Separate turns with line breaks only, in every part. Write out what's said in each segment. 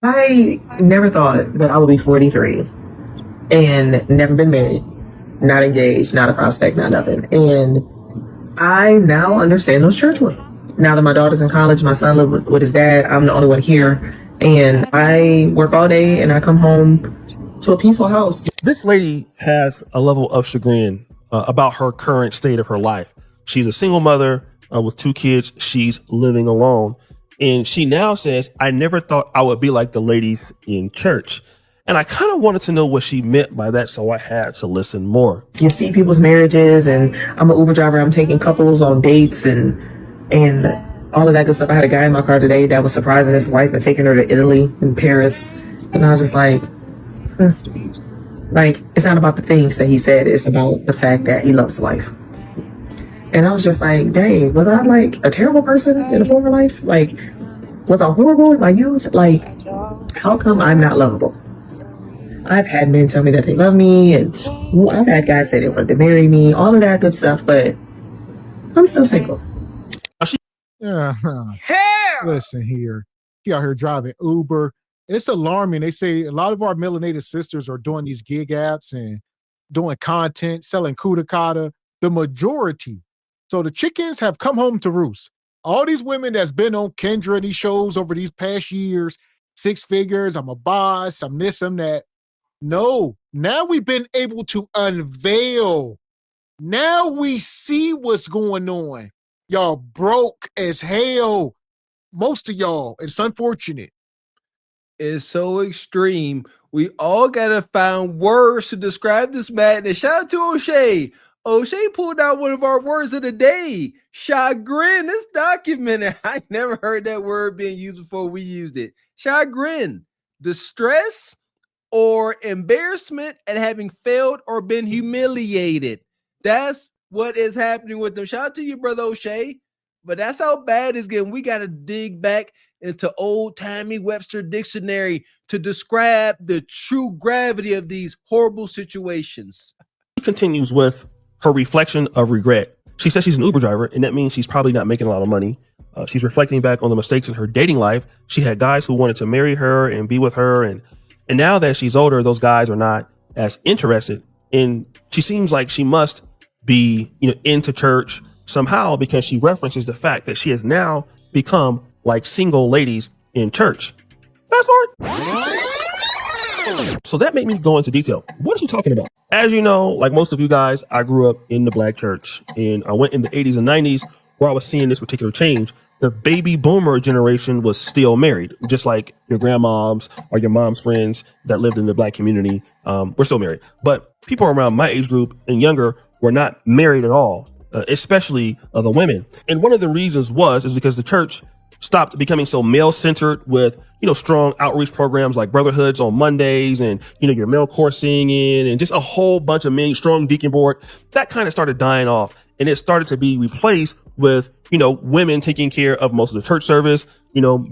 I never thought that I would be 43 and never been married, not engaged, not a prospect, not nothing. And I now understand those church women. Now that my daughter's in college, my son lives with his dad, I'm the only one here. And I work all day and I come home to a peaceful house.
This lady has a level of chagrin about her current state of her life. She's a single mother with 2 kids. She's living alone. And she now says, I never thought I would be like the ladies in church. And I kind of wanted to know what she meant by that, so I had to listen more.
You see people's marriages, and I'm an Uber driver. I'm taking couples on dates and all of that good stuff. I had a guy in my car today that was surprising his wife and taking her to Italy and Paris. And I was just like, it's not about the things that he said. It's about the fact that he loves life. And I was just like, dang, was I like a terrible person in a former life? Like, was I horrible in my youth? Like, how come I'm not lovable? I've had men tell me that they love me, and I've had guys say they wanted to marry me, all of that good stuff, but I'm still single.
Yeah. Listen here. She out here driving Uber. It's alarming. They say a lot of our melanated sisters are doing these gig apps and doing content, selling kuda kata. The majority. So the chickens have come home to roost. All these women that's been on Kendra and these shows over these past years, 6 figures, I'm a boss, I'm this, I'm that. No, now we've been able to unveil. Now we see what's going on. Y'all broke as hell. Most of y'all. It's unfortunate.
It's so extreme. We all gotta find words to describe this madness. Shout out to O'Shea. O'Shea pulled out one of our words of the day. Chagrin. It's documented. I never heard that word being used before we used it. Chagrin. Distress or embarrassment at having failed or been humiliated. That's what is happening with them. Shout out to you, brother O'Shea. But that's how bad it's getting. We got to dig back into old-timey Webster Dictionary to describe the true gravity of these horrible situations.
She continues with her reflection of regret. She says she's an Uber driver, and that means she's probably not making a lot of money. She's reflecting back on the mistakes in her dating life. She had guys who wanted to marry her and be with her, and now that she's older, those guys are not as interested. And she seems like she must be, into church somehow, because she references the fact that she has now become like single ladies in church. Fast forward. So that made me go into detail. What is she talking about? As you know, like most of you guys, I grew up in the black church, and I went in the 80s and 90s where I was seeing this particular change. The baby boomer generation was still married, just like your grandmoms or your mom's friends that lived in the black community were still married. But people around my age group and younger were not married at all, especially the women. And one of the reasons is because the church stopped becoming so male-centered with, strong outreach programs like Brotherhoods on Mondays and, your male core singing and just a whole bunch of men, strong deacon board. That kind of started dying off, and it started to be replaced with, women taking care of most of the church service,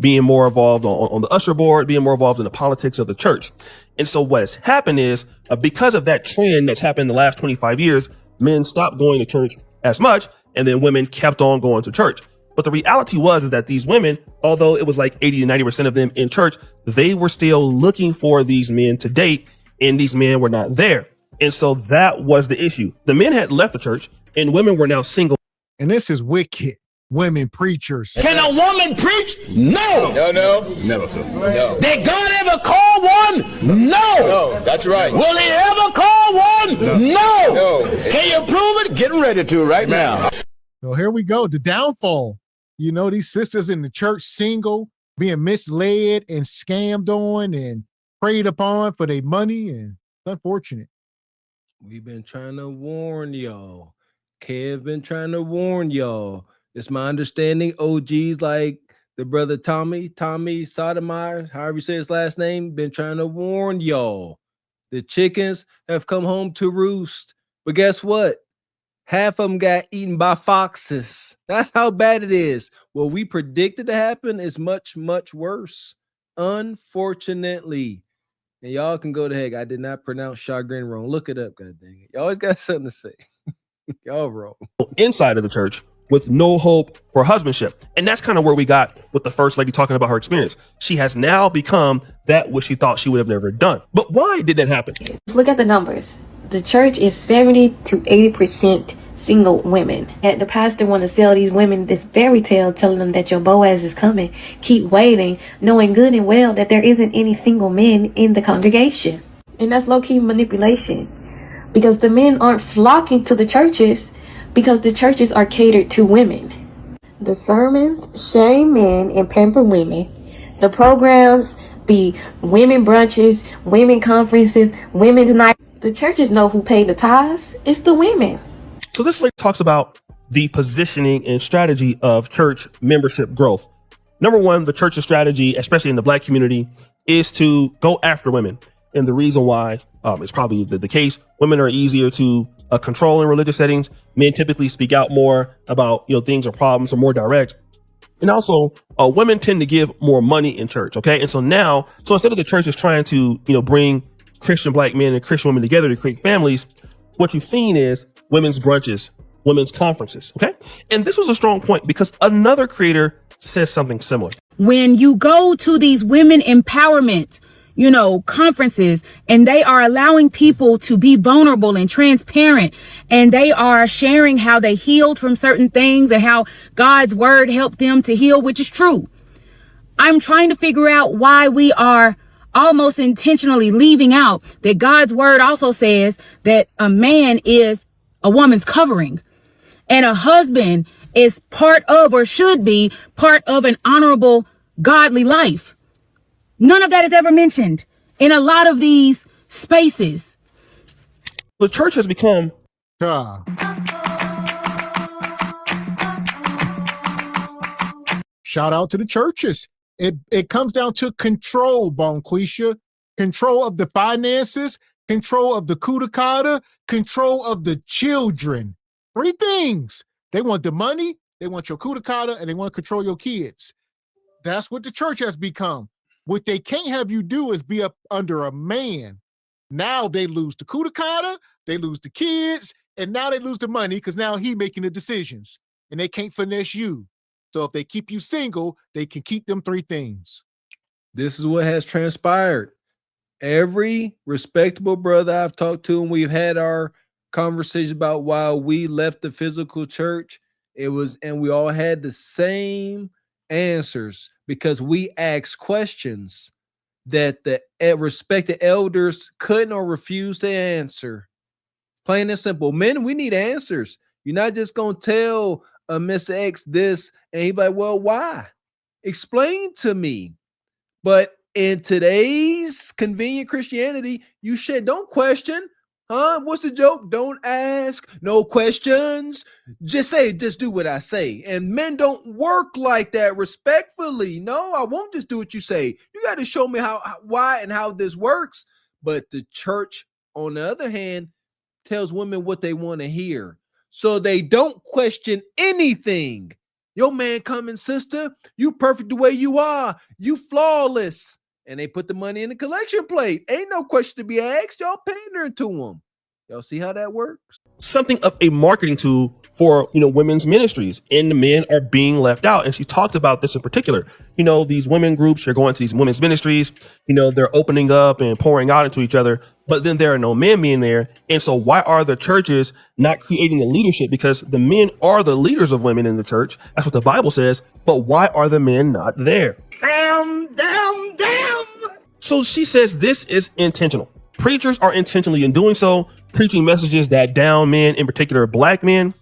being more involved on the usher board, being more involved in the politics of the church. And so what has happened is because of that trend that's happened in the last 25 years, men stopped going to church as much, and then women kept on going to church. But the reality is that these women, although it was like 80 to 90% of them in church, they were still looking for these men to date, and these men were not there. And so that was the issue. The men had left the church, and women were now single.
And this is wicked. Women preachers.
Can a woman preach? No.
No. Never, sir. No.
Did God ever call one? No.
That's right.
Will he ever call one? No. Can you prove it? Getting ready to right now.
So here we go. The downfall. These sisters in the church single, being misled and scammed on and preyed upon for their money, and it's unfortunate.
We've been trying to warn y'all. Kev been trying to warn y'all. It's my understanding OGs like the brother Tommy Sotomayor, however you say his last name, been trying to warn y'all. The chickens have come home to roost. But guess what? Half of them got eaten by foxes. That's how bad it is. What we predicted to happen is much, much worse, unfortunately. And y'all can go to heck. I did not pronounce chagrin wrong. Look it up, god dang it. You always got something to say. Y'all wrong.
Inside of the church, with no hope for husbandship. And that's kind of where we got with the first lady talking about her experience. She has now become that which she thought she would have never done. But why did that happen?
Look at the numbers. The church is 70 to 80% single women. And the pastor want to sell these women this fairy tale, telling them that your Boaz is coming. Keep waiting, knowing good and well that there isn't any single men in the congregation. And that's low-key manipulation, because the men aren't flocking to the churches because the churches are catered to women. The sermons shame men and pamper women. The programs be women brunches, women conferences, women's night. The churches know who paid the tithes. It's the women.
So this lady talks about the positioning and strategy of church membership growth. Number one, the church's strategy, especially in the Black community, is to go after women. And the reason why is probably the case. Women are easier to control in religious settings. Men typically speak out more about, things or problems, or more direct. And also, women tend to give more money in church. Okay. And so instead of the church is trying to, bring Christian Black men and Christian women together to create families, what you've seen is women's brunches, women's conferences. Okay. And this was a strong point because another creator says something similar.
When you go to these women empowerment, conferences, and they are allowing people to be vulnerable and transparent, and they are sharing how they healed from certain things and how God's word helped them to heal, which is true. I'm trying to figure out why we are almost intentionally leaving out that God's word also says that a man is a woman's covering and a husband is part of, or should be part of, an honorable, godly life. None of that is ever mentioned in a lot of these spaces.
The church has become.
Shout out to the churches. It comes down to control, Bonquisha. Control of the finances, control of the kudakata, control of the children. 3 things. They want the money, they want your kudakata, and they want to control your kids. That's what the church has become. What they can't have you do is be up under a man. Now they lose the kudakata, they lose the kids, and now they lose the money because now he making the decisions and they can't finesse you. So if they keep you single, they can keep them 3 things.
This is what has transpired. Every respectable brother I've talked to, and we've had our conversation about why we left the physical church, and we all had the same answers because we asked questions that the respected elders couldn't or refused to answer. Plain and simple. Men, we need answers. You're not just going to tell Mr. X this and he's like, well, why? Explain to me. But in today's convenient Christianity, don't question. Huh? What's the joke? Don't ask. No questions. Just do what I say. And men don't work like that respectfully. No, I won't just do what you say. You got to show me why and how this works. But the church, on the other hand, tells women what they want to hear. So they don't question anything. Your man coming, sister. You perfect the way you are. You flawless. And they put the money in the collection plate. Ain't no question to be asked. Y'all pandering to them. Y'all see how that works?
Something of a marketing tool for, women's ministries, and the men are being left out. And she talked about this in particular. These women groups, you're going to these women's ministries, they're opening up and pouring out into each other, but then there are no men being there. And so why are the churches not creating the leadership? Because the men are the leaders of women in the church. That's what the Bible says. But why are the men not there? Damn. So she says this is intentional. Preachers are intentionally in doing so, preaching messages that down men, in particular Black men.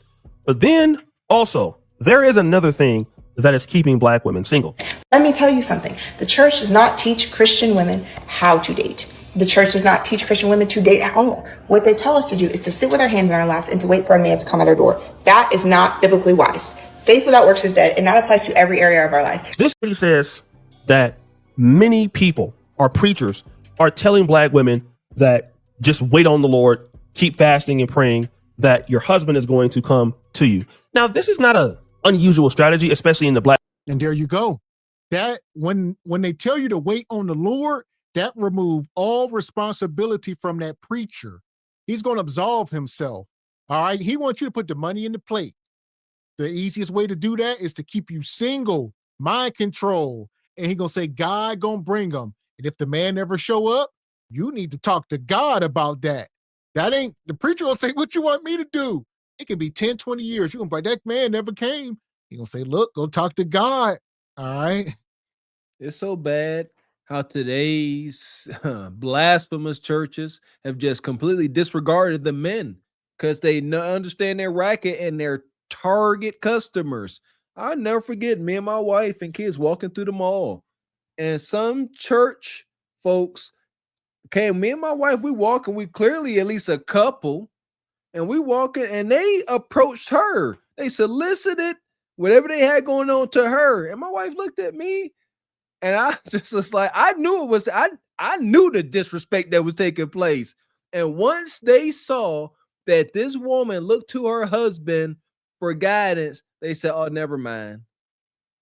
But then also, there is another thing that is keeping Black women single.
Let me tell you something. The church does not teach Christian women how to date. The church does not teach Christian women to date at all. What they tell us to do is to sit with our hands in our laps and to wait for a man to come at our door. That is not biblically wise. Faith without works is dead, and that applies to every area of our life.
This really says that many people, or preachers, are telling Black women that just wait on the Lord, keep fasting and praying, that your husband is going to come to you. Now, this is not an unusual strategy, especially in the Black.
And there you go. That when they tell you to wait on the Lord, that remove all responsibility from that preacher. He's going to absolve himself. All right. He wants you to put the money in the plate. The easiest way to do that is to keep you single, mind control. And he gonna say, God gonna bring them. And if the man never show up, you need to talk to God about that. That ain't, the preacher will say, what you want me to do? It could be 10, 20 years. You're gonna be like, that man never came. He gonna say, look, go talk to God. All right.
It's so bad how today's blasphemous churches have just completely disregarded the men because they understand their racket and their target customers. I'll never forget me and my wife and kids walking through the mall, and some church folks came. Me and my wife, we walking, we clearly at least a couple, and we walking, and they approached her. They solicited whatever they had going on to her, and my wife looked at me. And I just was like, I knew it was, I knew the disrespect that was taking place. And once they saw that this woman looked to her husband for guidance, they said, oh, never mind.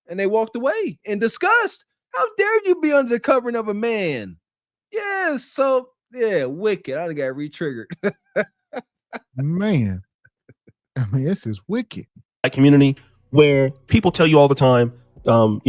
And they walked away in disgust. How dare you be under the covering of a man? Yeah, so, yeah, wicked. I done got re-triggered.
Man, I mean, this is wicked.
A community where people tell you all the time,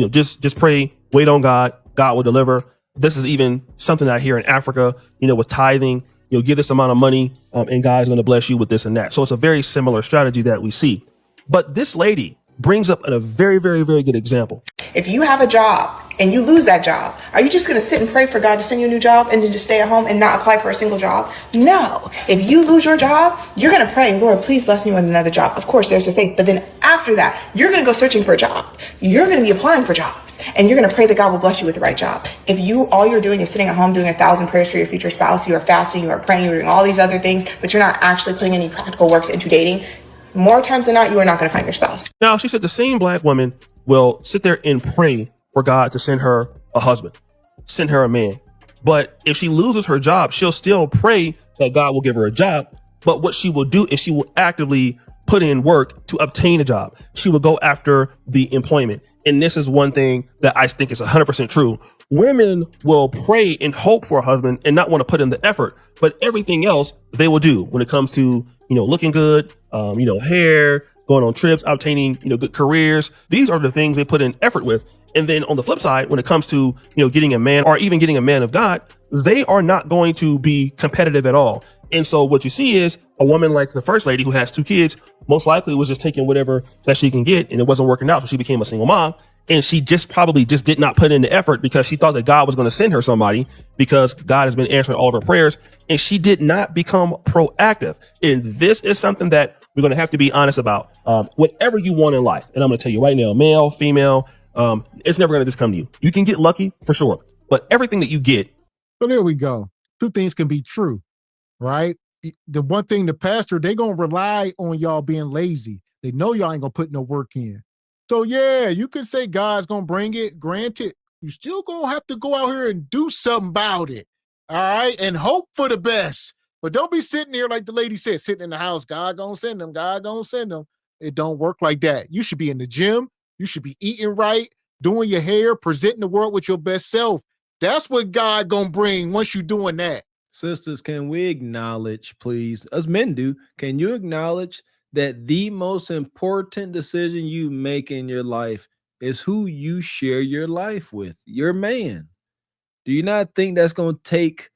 just pray, wait on God, God will deliver. This is even something I hear in Africa, with tithing, give this amount of money, and God is going to bless you with this and that. So it's a very similar strategy that we see. But this lady brings up a very, very, very good example.
If you have a job and you lose that job, are you just going to sit and pray for God to send you a new job and then just stay at home and not apply for a single job? No. If you lose your job, you're going to pray, Lord, please bless me with another job. Of course, there's a faith. But then after that, you're going to go searching for a job. You're going to be applying for jobs, and you're going to pray that God will bless you with the right job. If all you're doing is sitting at home doing 1,000 prayers for your future spouse, you are fasting, you are praying, you're doing all these other things, but you're not actually putting any practical works into dating, more times than not, you are not going to find your spouse.
Now, she said the same black woman will sit there and pray for God to send her a husband, send her a man. But if she loses her job, she'll still pray that God will give her a job. But what she will do is she will actively put in work to obtain a job. She will go after the employment. And this is one thing that I think is 100% true. Women will pray and hope for a husband and not want to put in the effort, but everything else they will do when it comes to, looking good, hair, going on trips, obtaining, good careers. These are the things they put in effort with. And then on the flip side, when it comes to, getting a man or even getting a man of God, they are not going to be competitive at all. And so what you see is a woman like the first lady who has 2 kids, most likely was just taking whatever that she can get, and it wasn't working out. So she became a single mom, and she probably did not put in the effort because she thought that God was going to send her somebody because God has been answering all of her prayers, and she did not become proactive. And this is something that we're going to have to be honest about. Whatever you want in life, and I'm going to tell you right now, male, female, it's never going to just come to you. You can get lucky for sure, but everything that you get.
So there we go. 2 things can be true, right? The one thing, the pastor, they going to rely on y'all being lazy. They know y'all ain't going to put no work in. So yeah, you can say God's going to bring it. Granted, you still going to have to go out here and do something about it. All right. And hope for the best. But don't be sitting here like the lady said, sitting in the house. God going to send them. God going to send them. It don't work like that. You should be in the gym. You should be eating right, doing your hair, presenting the world with your best self. That's what God going to bring once you're doing that.
Sisters, can we acknowledge, please, as men do, can you acknowledge that the most important decision you make in your life is who you share your life with, your man? Do you not think that's going to take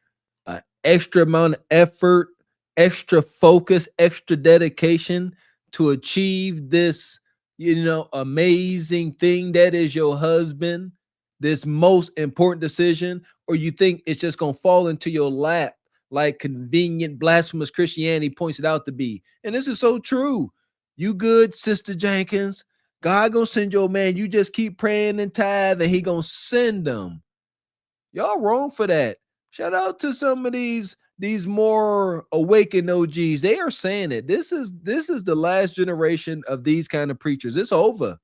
an extra amount of effort, extra focus, extra dedication to achieve this, amazing thing that is your husband, this most important decision? Or you think it's just going to fall into your lap like convenient, blasphemous Christianity points it out to be? And this is so true. You good, Sister Jenkins. God gonna send your man. You just keep praying and tithe, and he gonna send them. Y'all wrong for that. Shout out to some of these more awakened OGs. They are saying it. This is the last generation of these kind of preachers. It's over.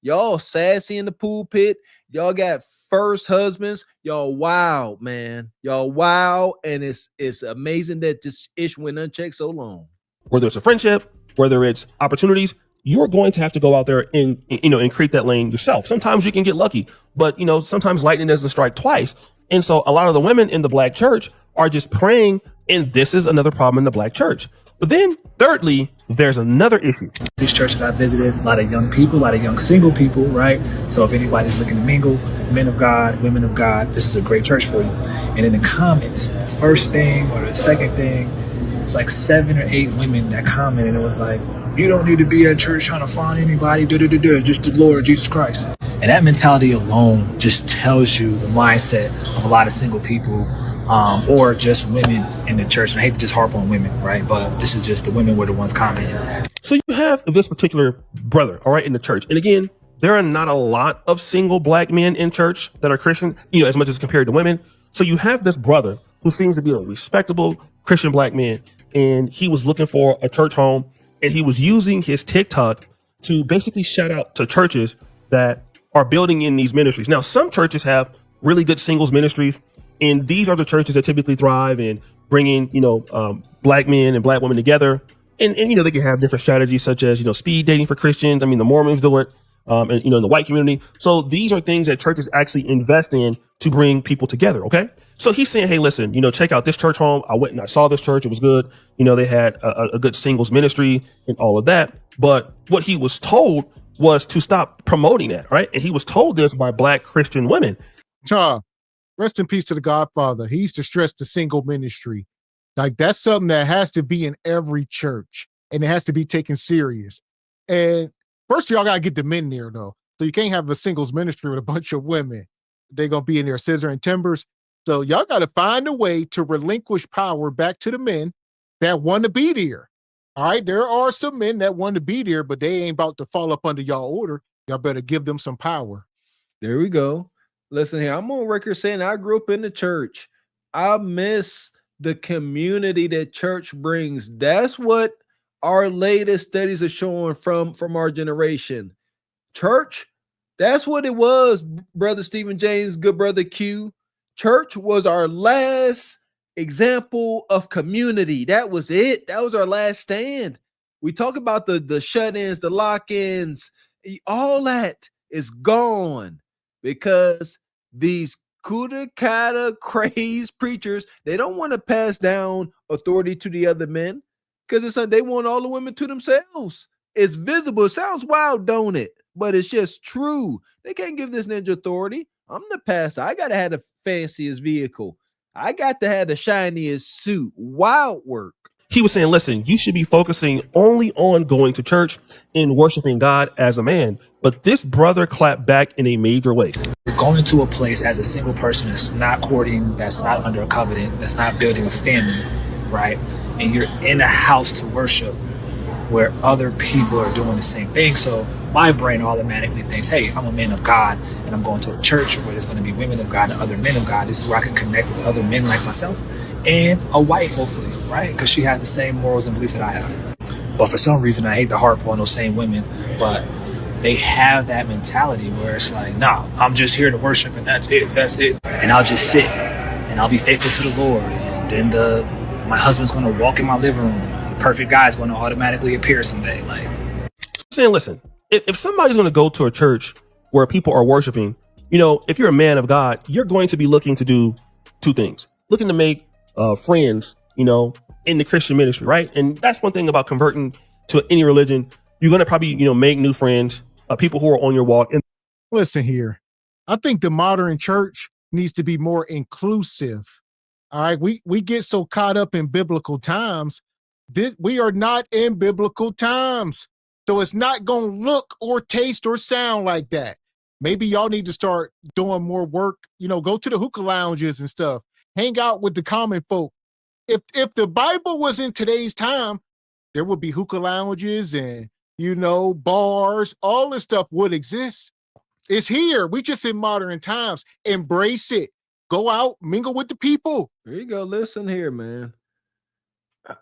Y'all sassy in the pulpit. Y'all got first husbands. Y'all wild, man. Y'all wild, and it's amazing that this ish went unchecked so long.
Whether it's a friendship, whether it's opportunities, you're going to have to go out there and create that lane yourself. Sometimes you can get lucky, but sometimes lightning doesn't strike twice. And so a lot of the women in the black church are just praying, and this is another problem in the black church. But then, thirdly, there's another issue.
This church that I visited, a lot of young people, a lot of young single people, right? So if anybody's looking to mingle, men of God, women of God, this is a great church for you. And in the comments, the first thing or the second thing, it was like 7 or 8 women that commented. It was like, you don't need to be at church trying to find anybody, just the Lord Jesus Christ. And that mentality alone just tells you the mindset of a lot of single people, or just women in the church. And I hate to just harp on women, right? But this is just the women were the ones commenting.
So you have this particular brother, all right, in the church. And again, there are not a lot of single black men in church that are Christian, as much as compared to women. So you have this brother who seems to be a respectable Christian black man, and he was looking for a church home, and he was using his TikTok to basically shout out to churches that are building in these ministries. Now, some churches have really good singles ministries, and these are the churches that typically thrive in bringing, black men and black women together. And they can have different strategies such as, speed dating for Christians. I mean, the Mormons do it, and, in the white community. So these are things that churches actually invest in to bring people together. Okay. So he's saying, hey, listen, check out this church home. I went and I saw this church. It was good. They had a good singles ministry and all of that. But what he was told was to stop promoting that. Right. And he was told this by black Christian women.
Rest in peace to the Godfather. He used to stress the single ministry. Like, that's something that has to be in every church, and it has to be taken serious. And first, y'all got to get the men there, though. So you can't have a singles ministry with a bunch of women. They're going to be in there scissor and timbers. So y'all got to find a way to relinquish power back to the men that want to be there. All right, there are some men that want to be there, but they ain't about to fall up under y'all order. Y'all better give them some power.
There we go. Listen here, I'm on record saying I grew up in the church. I miss the community that church brings. That's what our latest studies are showing from our generation. Church, that's what it was, Brother Stephen James, good brother Q. Church was our last example of community. That was it. That was our last stand. We talk about the shut-ins, the lock-ins, all that is gone because these kuda crazed preachers, they don't want to pass down authority to the other men because it's they want all the women to themselves. It's visible. It sounds wild, don't it? But it's just true. They can't give this ninja authority. I'm the pastor. I gotta have the fanciest vehicle. I got to have the shiniest suit. Wild work.
He was saying, listen, you should be focusing only on going to church and worshiping God as a man. But this brother clapped back in a major way.
Going to a place as a single person that's not courting, that's not under a covenant, that's not building a family, right? And you're in a house to worship where other people are doing the same thing. So my brain automatically thinks, hey, if I'm a man of God and I'm going to a church where there's going to be women of God and other men of God, this is where I can connect with other men like myself and a wife, hopefully, right? Because she has the same morals and beliefs that I have. But for some reason, I hate to harp on those same women, but they have that mentality where it's like, nah, I'm just here to worship and that's it. And I'll just sit and I'll be faithful to the Lord. And then my husband's going to walk in my living room. The perfect guy's going to automatically appear someday. Like,
saying, listen, if somebody's going to go to a church where people are worshiping, if you're a man of God, you're going to be looking to do two things, looking to make friends, in the Christian ministry, right? And that's one thing about converting to any religion. You're going to probably, make new friends, people who are on your walk. And
listen here, I think the modern church needs to be more inclusive. All right, we get so caught up in biblical times. We are not in biblical times. So it's not going to look or taste or sound like that. Maybe y'all need to start doing more work, go to the hookah lounges and stuff. Hang out with the common folk. If the Bible was in today's time, there would be hookah lounges and, bars, all this stuff would exist. It's here. We just in modern times. Embrace it. Go out, mingle with the people.
There you go. Listen here, man.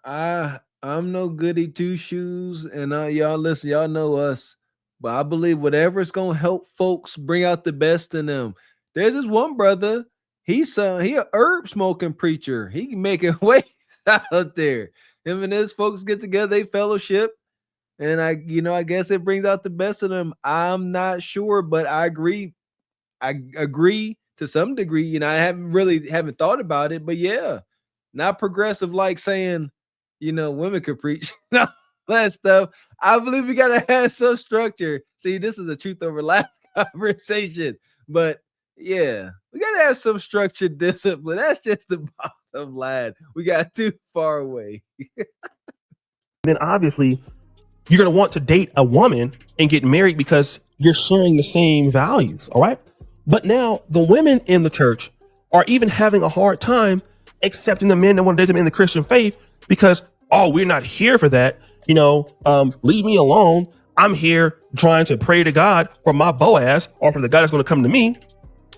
I'm no goody two shoes, and y'all listen, y'all know us, but I believe whatever's gonna help folks bring out the best in them. There's this one brother, he a herb smoking preacher. He can make it waves out there. Him and his folks get together, they fellowship, and I guess it brings out the best in them. I'm not sure, but I agree. I agree to some degree. I haven't thought about it, but yeah, not progressive like saying women could preach that stuff. I believe we gotta have some structure. See, this is a truth over last conversation, but yeah, we gotta have some structured discipline. That's just the bottom line. We got too far away.
Then obviously you're going to want to date a woman and get married because you're sharing the same values. All right. But now the women in the church are even having a hard time accepting the men that want to date them in the Christian faith because, oh, we're not here for that. Leave me alone. I'm here trying to pray to God for my Boaz or for the guy that's going to come to me.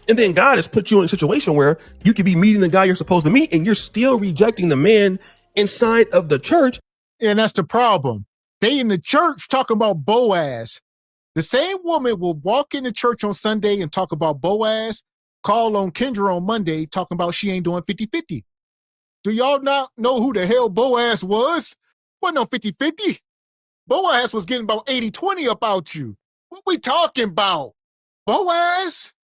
And then God has put you in a situation where you could be meeting the guy you're supposed to meet and you're still rejecting the man inside of the church.
And that's the problem. They in the church talking about Boaz. The same woman will walk in the church on Sunday and talk about Boaz, call on Kendra on Monday talking about she ain't doing 50-50. Do y'all not know who the hell Boaz was? Wasn't no 50-50. Boaz was getting about 80-20 about you. What we talking about? Boaz?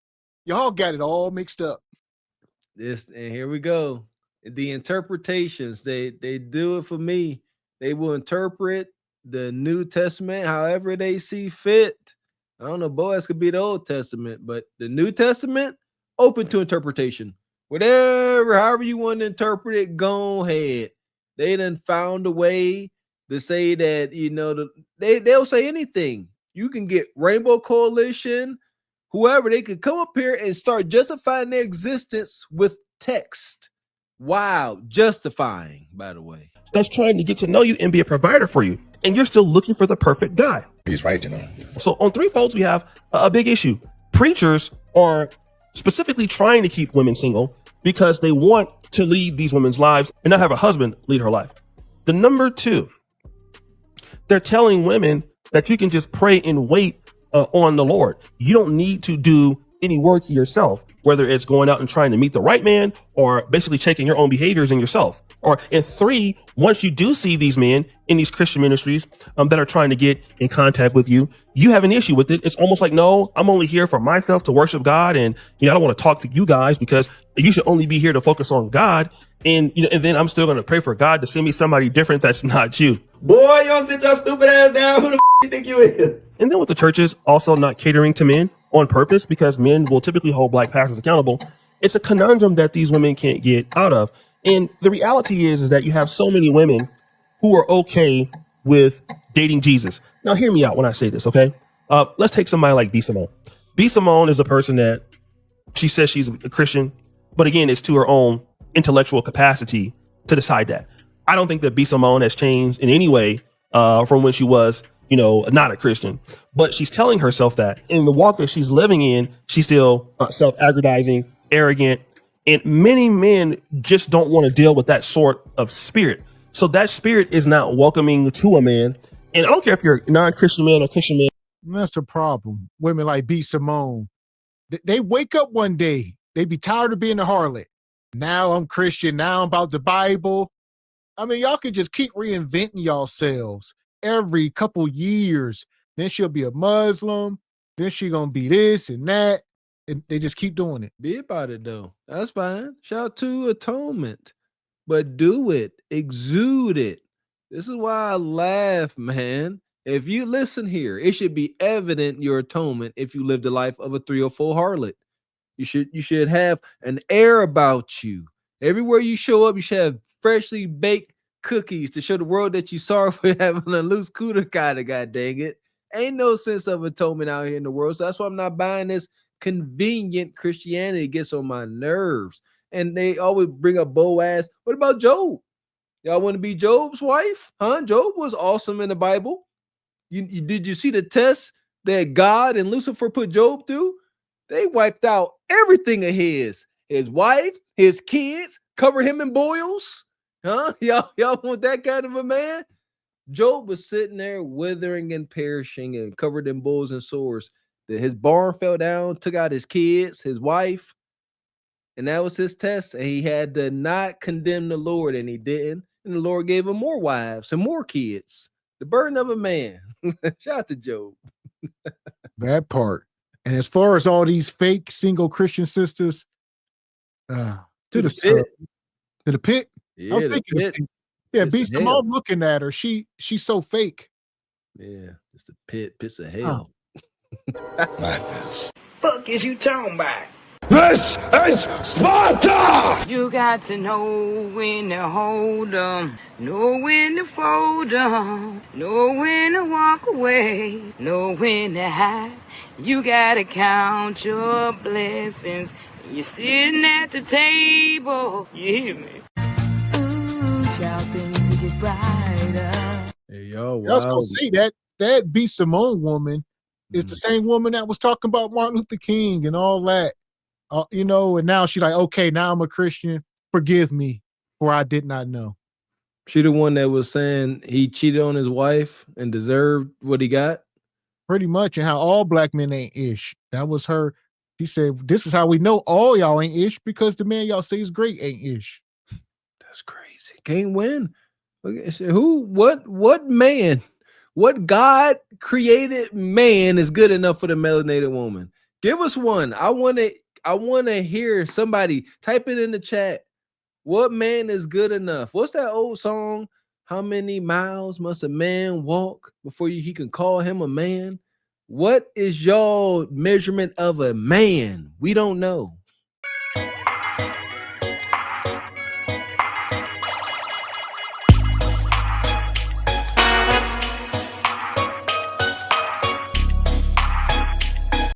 Y'all got it all mixed up.
And here we go. The interpretations, they do it for me. They will interpret the New Testament however they see fit. I don't know, Boaz could be the Old Testament, but the New Testament, open to interpretation. However you want to interpret it, go ahead. They done found a way to say that, they'll say anything. You can get Rainbow Coalition, whoever, they could come up here and start justifying their existence with text. Wow, justifying, by the way.
That's trying to get to know you and be a provider for you. And you're still looking for the perfect guy.
He's right,
So on Three Folds, we have a big issue. Preachers are specifically trying to keep women single because they want to lead these women's lives and not have a husband lead her life. The number two, they're telling women that you can just pray and wait on the Lord. You don't need to do any work yourself, whether it's going out and trying to meet the right man or basically checking your own behaviors in yourself. Or in three, once you do see these men in these Christian ministries that are trying to get in contact with you, you have an issue with it. It's almost like, no, I'm only here for myself to worship God. And, I don't want to talk to you guys because you should only be here to focus on God. And, and then I'm still going to pray for God to send me somebody different that's not you.
Boy, you don't sit your stupid ass down. Who the you think you is?
And then with the churches also not catering to men on purpose because men will typically hold black pastors accountable. It's a conundrum that these women can't get out of. And the reality is that you have so many women who are okay with dating Jesus. Now, hear me out when I say this, okay? Let's take somebody like B. Simone. B. Simone is a person that she says she's a Christian, but again, it's to her own intellectual capacity to decide that. I don't think that B. Simone has changed in any way from when she was, not a Christian, but she's telling herself that in the walk that she's living in, she's still self-aggrandizing, arrogant, and many men just don't want to deal with that sort of spirit. So that spirit is not welcoming to a man. And I don't care if you're a non-Christian man or Christian man.
That's the problem. Women like B. Simone, they wake up one day, they be tired of being a harlot. Now I'm Christian. Now I'm about the Bible. I mean, y'all can just keep reinventing yourselves every couple years. Then she'll be a Muslim. Then she gonna be this and that. And they just keep doing it.
Be about it though. That's fine. Shout to atonement, but do it. Exude it. This is why I laugh, man. If you listen here, it should be evident your atonement if you live the life of a 304 harlot. You should have an air about you. Everywhere you show up, you should have freshly baked cookies to show the world that you sorry for having a loose cooter kind of, god dang it. Ain't no sense of atonement out here in the world. So that's why I'm not buying this convenient Christianity. It gets on my nerves. And they always bring up Boaz. What about Job? Y'all want to be Job's wife? Huh? Job was awesome in the Bible. Did you see the test that God and Lucifer put Job through? They wiped out everything of his wife, his kids, covered him in boils. Huh? Y'all want that kind of a man? Job was sitting there withering and perishing and covered in boils and sores. His barn fell down, took out his kids, his wife, and that was his test. And he had to not condemn the Lord, and he didn't. And the Lord gave him more wives and more kids. The burden of a man. Shout out to Job.
That part. And as far as all these fake single Christian sisters, to the pit.
Yeah,
I was thinking the pit. Yeah,
Pits
B
of
Simone
hell.
looking at her. She's so fake.
Yeah, it's the pits of hell.
Madness.
Fuck is you talking about?
This is Sparta!
You got to know when to hold 'em, know when to fold 'em, know when to walk away, know when to hide. You gotta count your blessings. You're sitting at the table. You hear me? Ooh, child, things will get brighter.
Hey, y'all,
I was gonna
wild.
say that B Simone woman is the same woman that was talking about Martin Luther King and all that. You know, and now she's like, okay, now I'm a Christian. Forgive me, for I did not know.
She the one that was saying he cheated on his wife and deserved what he got.
Pretty much, and how all black men ain't ish. That was her. She said, "This is how we know all y'all ain't ish because the man y'all say is great ain't ish."
That's crazy. Can't win. Who? What man? What God created man is good enough for the melanated woman? Give us one. I want to hear somebody type it in the chat. What man is good enough? What's that old song? How many miles must a man walk before he can call him a man? What is y'all measurement of a man? We don't know.